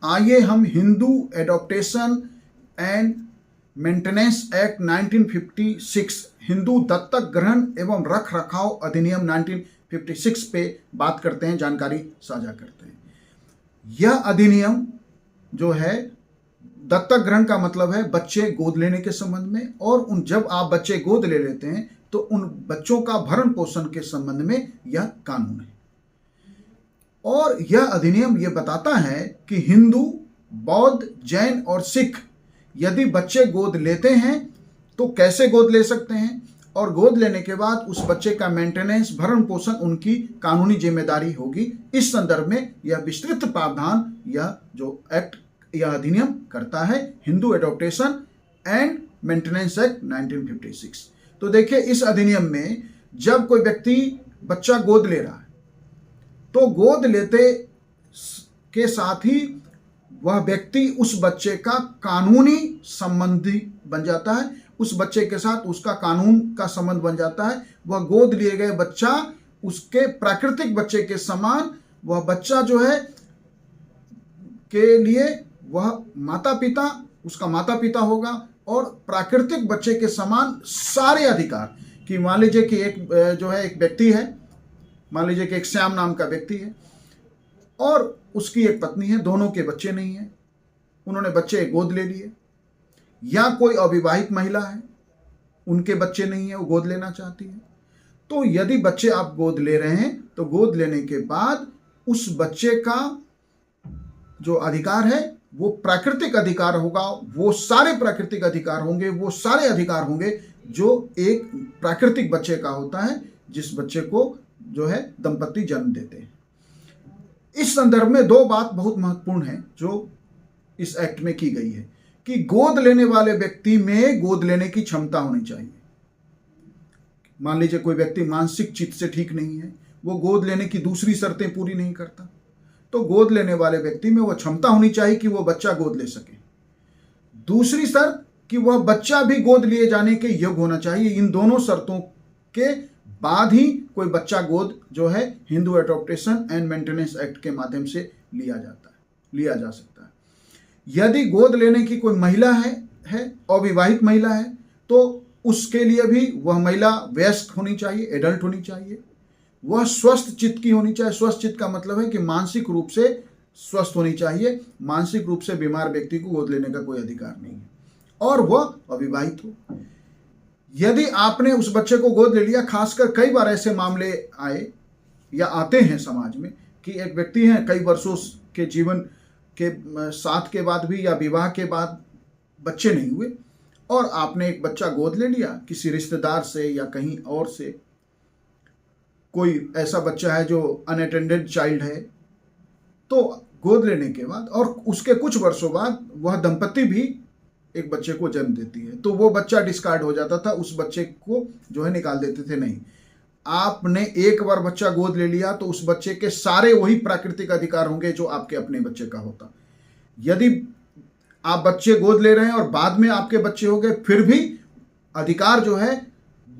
आइए हम Hindu adaptation and maintenance act 1956, Hindu दत्तक ग्रहण एवं रख रखाव अधिनियम 1956 पे बात करते हैं, जानकारी साझा करते हैं। यह अधिनियम जो है, दत्तक ग्रहण का मतलब है बच्चे गोद लेने के संबंध में, और जब आप बच्चे गोद ले लेते हैं तो उन बच्चों का भरण पोषण के संबंध में यह कानून है। और यह अधिनियम यह बताता है कि हिंदू, बौद्ध, जैन और सिख यदि बच्चे गोद लेते हैं तो कैसे गोद ले सकते हैं, और गोद लेने के बाद उस बच्चे का मेंटेनेंस, भरण पोषण उनकी कानूनी जिम्मेदारी होगी। इस संदर्भ में यह विस्तृत प्रावधान यह जो एक्ट, यह अधिनियम करता है, Hindu adaptation and maintenance act 1956। तो देखिए, इस अधिनियम में जब कोई व्यक्ति बच्चा गोद ले रहा है तो गोद लेते के साथ ही वह व्यक्ति उस बच्चे का कानूनी संबंधी बन जाता है, उस बच्चे के साथ उसका कानून का संबंध बन जाता है। वह गोद लिए गए बच्चा उसके प्राकृतिक बच्चे के समान, वह बच्चा जो है के लिए वह माता पिता, उसका माता पिता होगा, और प्राकृतिक बच्चे के समान सारे अधिकार। कि मान लीजिए कि एक जो है एक व्यक्ति है, मान लीजिए कि एक श्याम नाम का व्यक्ति है और उसकी एक पत्नी है, दोनों के बच्चे नहीं हैं, उन्होंने बच्चे गोद ले लिए। या कोई अविवाहित महिला है, उनके बच्चे नहीं है, वो गोद लेना चाहती है। तो यदि बच्चे आप गोद ले रहे हैं तो गोद लेने के बाद उस बच्चे का जो अधिकार है वो प्राकृतिक अधिकार होगा, वो सारे प्राकृतिक अधिकार होंगे, वो सारे अधिकार होंगे जो एक प्राकृतिक बच्चे का होता है, जिस बच्चे को जो है दंपति जन्म देते हैं। इस संदर्भ में दो बात बहुत महत्वपूर्ण है जो इस एक्ट में की गई है कि गोद लेने वाले व्यक्ति में गोद लेने की क्षमता होनी चाहिए। मान लीजिए कोई व्यक्ति मानसिक चित्त से ठीक नहीं है, वो गोद लेने की दूसरी शर्तें पूरी नहीं करता, तो गोद लेने वाले व्यक्ति में वह क्षमता होनी चाहिए कि वह बच्चा गोद ले सके। दूसरी शर्त कि वह बच्चा भी गोद लिए जाने के योग्य होना चाहिए। इन दोनों शर्तों के बाद ही कोई बच्चा गोद जो है Hindu adaptation and maintenance act के माध्यम से लिया जा सकता है। यदि गोद लेने की कोई महिला है अविवाहित महिला है, तो उसके लिए भी वह महिला वयस्क होनी चाहिए, एडल्ट होनी चाहिए, वह स्वस्थ चित्त की होनी चाहिए। स्वस्थ चित्त का मतलब है कि मानसिक रूप से स्वस्थ होनी चाहिए, मानसिक रूप से बीमार व्यक्ति को गोद लेने का कोई अधिकार नहीं है, और वह अविवाहित हो। यदि आपने उस बच्चे को गोद ले लिया, खासकर कई बार ऐसे मामले आए या आते हैं समाज में कि एक व्यक्ति है, कई वर्षों के जीवन के साथ के बाद भी या विवाह के बाद बच्चे नहीं हुए, और आपने एक बच्चा गोद ले लिया किसी रिश्तेदार से या कहीं और से। कोई ऐसा बच्चा है जो अनअटेंडेड चाइल्ड है, तो गोद लेने के बाद और उसके कुछ वर्षों बाद वह दंपति भी एक बच्चे को जन्म देती है, तो वो बच्चा डिस्कार्ड हो जाता था, उस बच्चे को जो है निकाल देते थे। नहीं, आपने एक बार बच्चा गोद ले लिया तो उस बच्चे के सारे वही प्राकृतिक अधिकार होंगे जो आपके अपने बच्चे का होता। यदि आप बच्चे गोद ले रहे हैं और बाद में आपके बच्चे हो गए, फिर भी अधिकार जो है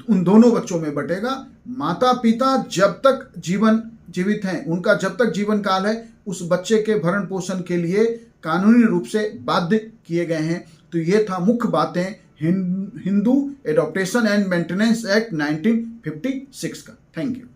उन दोनों बच्चों में बटेगा। माता पिता जब तक जीवित हैं, उनका जब तक जीवन काल है, उस बच्चे के भरण पोषण के लिए कानूनी रूप से बाध्य किए गए हैं। तो ये था मुख्य बातें Hindu adaptation and maintenance act 1956 का। Thank you.